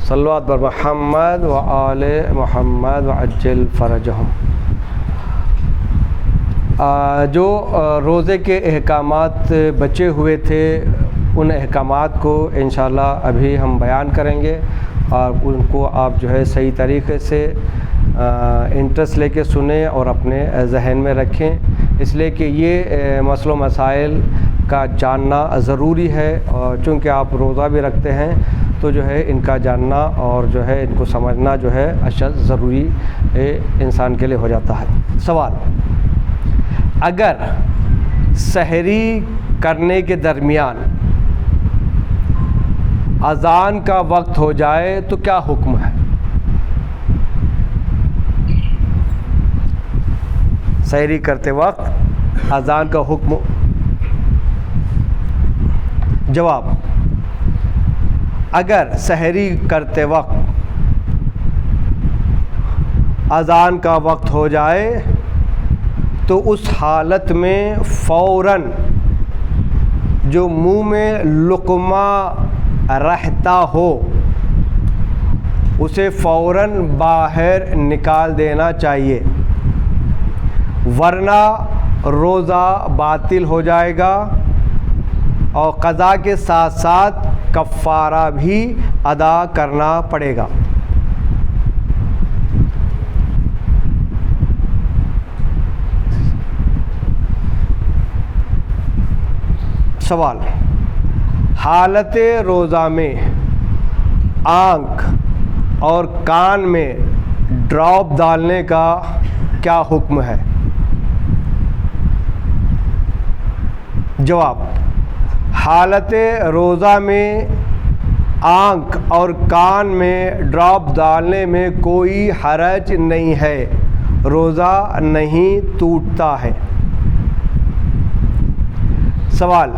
صلوات بر محمد و آل محمد وعجل فرجہم۔ جو روزے کے احکامات بچے ہوئے تھے ان احکامات کو انشاءاللہ ابھی ہم بیان کریں گے، اور ان کو آپ جو ہے صحیح طریقے سے انٹرسٹ لے کے سنیں اور اپنے ذہن میں رکھیں، اس لیے کہ یہ مسائل و مسائل کا جاننا ضروری ہے، اور چونکہ آپ روزہ بھی رکھتے ہیں تو جو ہے ان کا جاننا اور جو ہے ان کو سمجھنا جو ہے اشد ضروری انسان کے لیے ہو جاتا ہے۔ سوال: اگر سحری کرنے کے درمیان اذان کا وقت ہو جائے تو کیا حکم ہے؟ سحری کرتے وقت اذان کا حکم۔ جواب: اگر سحری کرتے وقت اذان کا وقت ہو جائے تو اس حالت میں فوراً جو منہ میں لقمہ رہتا ہو اسے فوراً باہر نکال دینا چاہیے، ورنہ روزہ باطل ہو جائے گا اور قضا کے ساتھ ساتھ کفارہ بھی ادا کرنا پڑے گا۔ سوال: حالت روزہ میں آنکھ اور کان میں ڈراپ ڈالنے کا کیا حکم ہے؟ جواب: حالت روزہ میں آنکھ اور کان میں ڈراپ ڈالنے میں کوئی حرج نہیں ہے، روزہ نہیں ٹوٹتا ہے۔ سوال: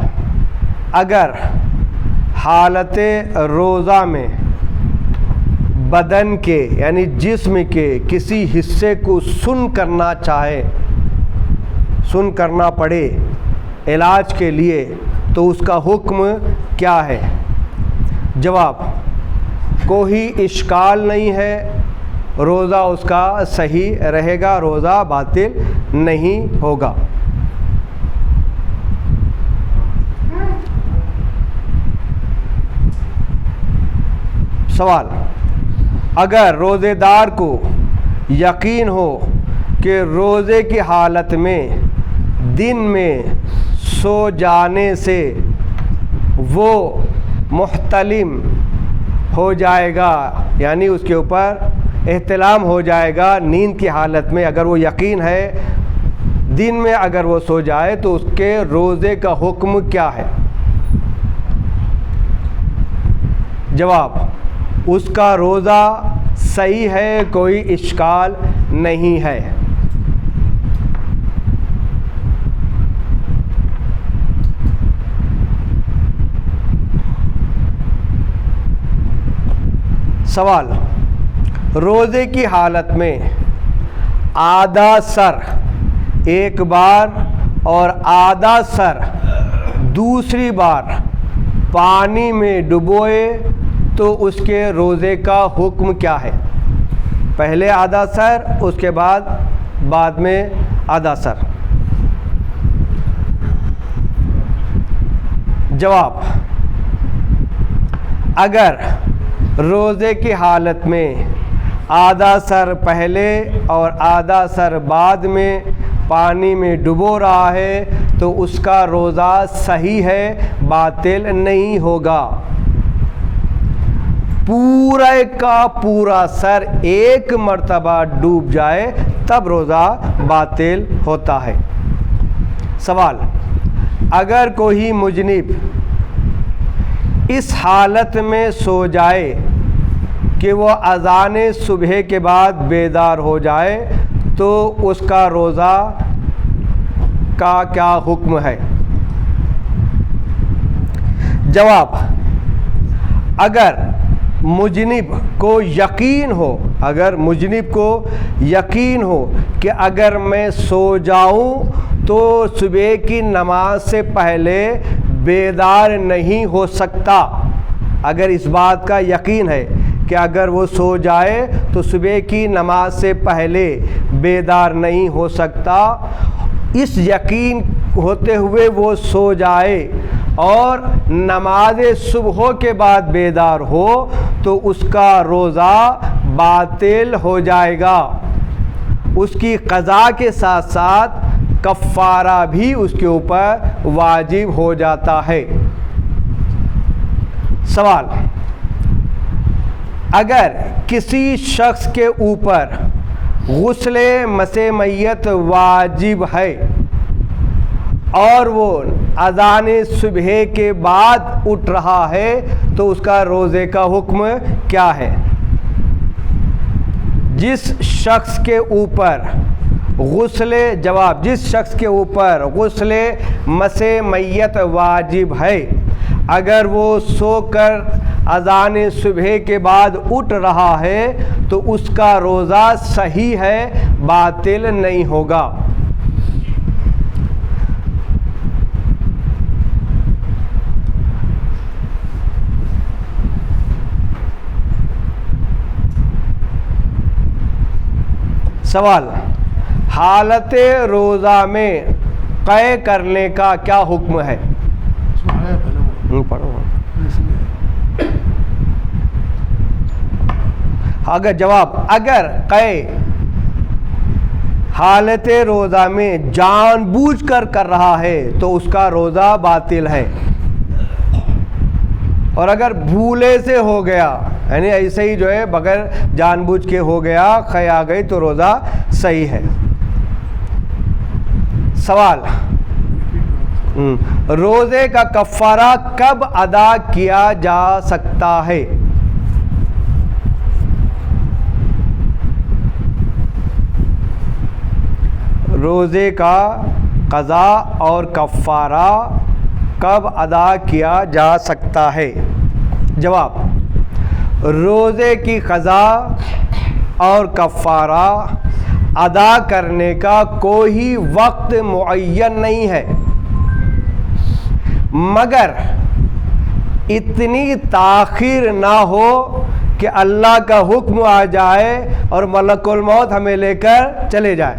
اگر حالت روزہ میں بدن کے یعنی جسم کے کسی حصے کو سن کرنا پڑے علاج کے لیے تو اس کا حکم کیا ہے؟ جواب: کوئی اشکال نہیں ہے، روزہ اس کا صحیح رہے گا، روزہ باطل نہیں ہوگا۔ سوال: اگر روزے دار کو یقین ہو کہ روزے کی حالت میں دن میں سو جانے سے وہ محتلم ہو جائے گا، یعنی اس کے اوپر احتلام ہو جائے گا نیند کی حالت میں، اگر وہ یقین ہے دن میں اگر وہ سو جائے تو اس کے روزے کا حکم کیا ہے؟ جواب: اس کا روزہ صحیح ہے، کوئی اشکال نہیں ہے۔ سوال: روزے کی حالت میں آدھا سر ایک بار اور آدھا سر دوسری بار پانی میں ڈبوئے تو اس کے روزے کا حکم کیا ہے؟ پہلے آدھا سر، اس کے بعد میں آدھا سر۔ جواب: اگر روزے کی حالت میں آدھا سر پہلے اور آدھا سر بعد میں پانی میں ڈبو رہا ہے تو اس کا روزہ صحیح ہے، باطل نہیں ہوگا۔ پورا کا پورا سر ایک مرتبہ ڈوب جائے تب روزہ باطل ہوتا ہے۔ سوال: اگر کوئی مجنب اس حالت میں سو جائے کہ وہ اذان صبح کے بعد بیدار ہو جائے تو اس کا روزہ کا کیا حکم ہے؟ جواب: اگر مجنب کو یقین ہو کہ اگر میں سو جاؤں تو صبح کی نماز سے پہلے بیدار نہیں ہو سکتا، اگر اس بات کا یقین ہے کہ اگر وہ سو جائے تو صبح کی نماز سے پہلے بیدار نہیں ہو سکتا، اس یقین ہوتے ہوئے وہ سو جائے اور نماز صبح کے بعد بیدار ہو تو اس کا روزہ باطل ہو جائے گا، اس کی قضا کے ساتھ ساتھ کفارہ بھی اس کے اوپر واجب ہو جاتا ہے۔ سوال، اگر کسی شخص کے اوپر غسل مسح میت واجب ہے اور وہ اذان صبح کے بعد اٹھ رہا ہے تو اس کا روزے کا حکم کیا ہے؟ جس شخص کے اوپر جس شخص کے اوپر غسل مسح میت واجب ہے، اگر وہ سو کر اذان صبح کے بعد اٹھ رہا ہے تو اس کا روزہ صحیح ہے، باطل نہیں ہوگا۔ سوال، حالت روزہ میں قے کرنے کا کیا حکم ہے؟ پڑھو۔ اگر قے حالت روزہ میں جان بوجھ کر رہا ہے تو اس کا روزہ باطل ہے، اور اگر بھولے سے ہو گیا یعنی ایسے ہی جو ہے بغیر جان بوجھ کے ہو گیا، قے آ گئی تو روزہ صحیح ہے۔ سوال، روزے کا کفارہ کب ادا کیا جا سکتا ہے؟ روزے کا قضا اور کفارہ کب ادا کیا جا سکتا ہے؟ جواب، روزے کی قضا اور کفارہ ادا کرنے کا کوئی وقت معین نہیں ہے، مگر اتنی تاخیر نہ ہو کہ اللہ کا حکم آ جائے اور ملک الموت ہمیں لے کر چلے جائے،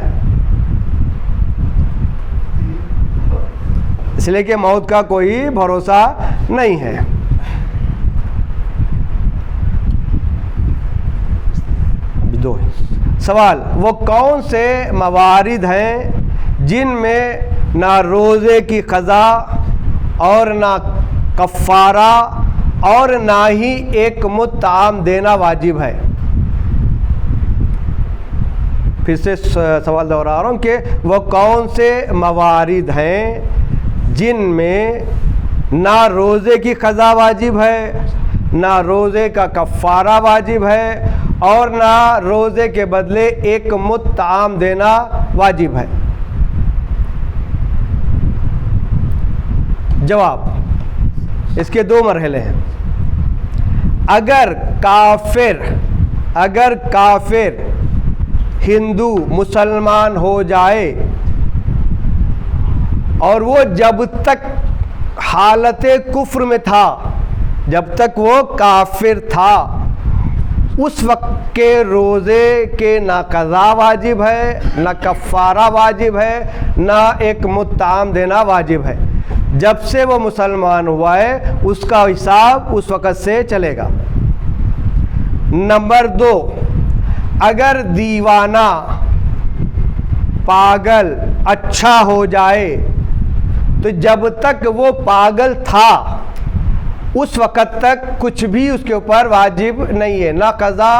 اس لیے کہ موت کا کوئی بھروسہ نہیں ہے۔ سوال، وہ کون سے موارد ہیں جن میں نہ روزے کی قضا اور نہ کفارہ اور نہ ہی ایک مد طعام دینا واجب ہے؟ پھر سے سوال دہرا رہا ہوں کہ وہ کون سے موارد ہیں جن میں نہ روزے کی قضا واجب ہے، نہ روزے کا کفارہ واجب ہے اور نہ روزے کے بدلے ایک مد طعام دینا واجب ہے؟ جواب، اس کے دو مرحلے ہیں۔ اگر کافر ہندو مسلمان ہو جائے اور وہ جب تک حالت کفر میں تھا، جب تک وہ کافر تھا، اس وقت کے روزے کے نہ قضا واجب ہے، نہ کفارہ واجب ہے، نہ ایک مد طعام دینا واجب ہے۔ جب سے وہ مسلمان ہوا ہے اس کا حساب اس وقت سے چلے گا۔ نمبر 2، اگر دیوانہ پاگل اچھا ہو جائے تو جب تک وہ پاگل تھا اس وقت تک کچھ بھی اس کے اوپر واجب نہیں ہے، نہ قضا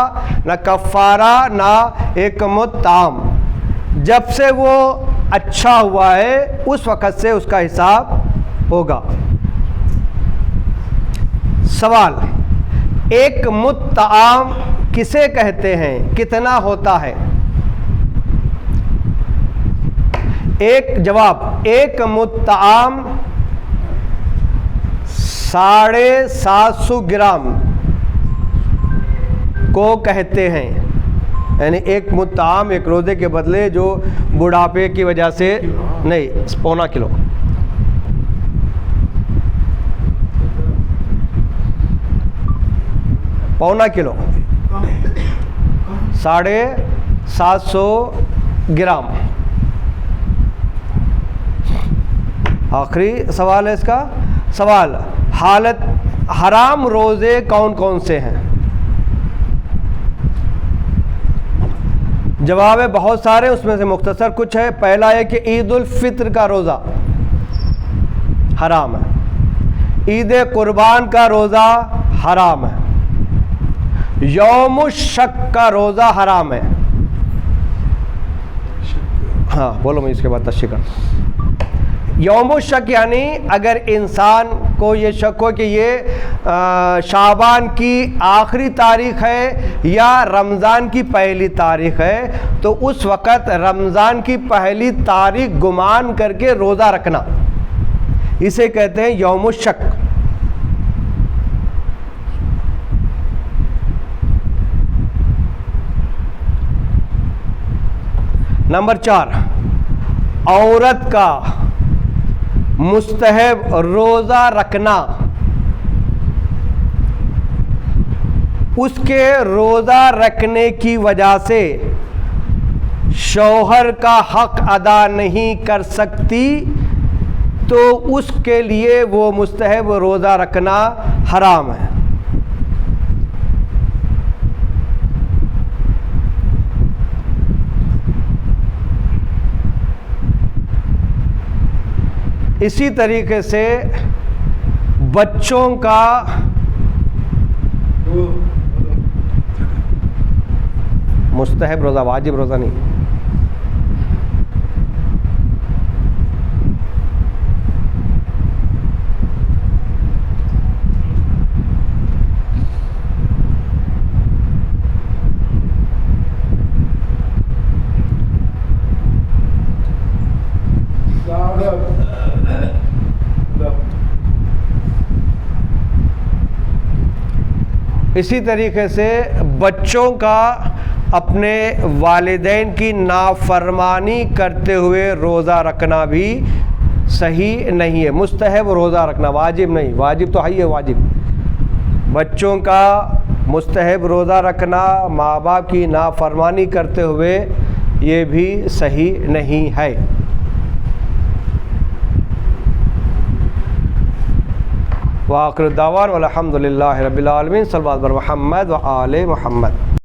نہ کفارہ نہ ایک مد طعام۔ جب سے وہ اچھا ہوا ہے اس وقت سے اس کا حساب ہوگا۔ سوال، ایک مد طعام کسے کہتے ہیں؟ کتنا ہوتا ہے؟ جواب، ایک مد طعام 750 گرام کو کہتے ہیں، یعنی ایک مد طعام ایک روزے کے بدلے جو بڑھاپے کی وجہ سے نہیں، 1.25 کلو۔ پونا کلو 750 گرام. آخری سوال ہے اس کا. سوال: حالت حرام روزے کون کون سے ہیں؟ جواب ہے بہت سارے، اس میں سے مختصر کچھ ہے. پہلا ہے کہ عید الفطر کا روزہ حرام ہے. عید قربان کا روزہ حرام ہے. یوم الشک کا روزہ حرام ہے. ہاں بولو، میں اس کے بعد تشریح کرتا ہوں. یوم الشک یعنی اگر انسان کو یہ شک ہو کہ یہ شعبان کی آخری تاریخ ہے یا رمضان کی پہلی تاریخ ہے، تو اس وقت رمضان کی پہلی تاریخ گمان کر کے روزہ رکھنا، اسے کہتے ہیں یوم الشک. نمبر 4، عورت کا مستحب روزہ رکھنا. اس کے روزہ رکھنے کی وجہ سے شوہر کا حق ادا نہیں کر سکتی، تو اس کے لیے وہ مستحب روزہ رکھنا حرام ہے. اسی طریقے سے بچوں کا مستحب روزہ، واجب روزہ نہیں. اسی طریقے سے بچوں کا اپنے والدین کی نافرمانی کرتے ہوئے روزہ رکھنا بھی صحیح نہیں ہے. مستحب روزہ رکھنا، واجب نہیں. واجب تو ہے ہی ہے واجب. بچوں کا مستحب روزہ رکھنا ماں باپ کی نافرمانی کرتے ہوئے یہ بھی صحیح نہیں ہے. وآخر الدعوان والحمد للہ رب العالمین. صلی اللہ علیہ محمد و آل محمد.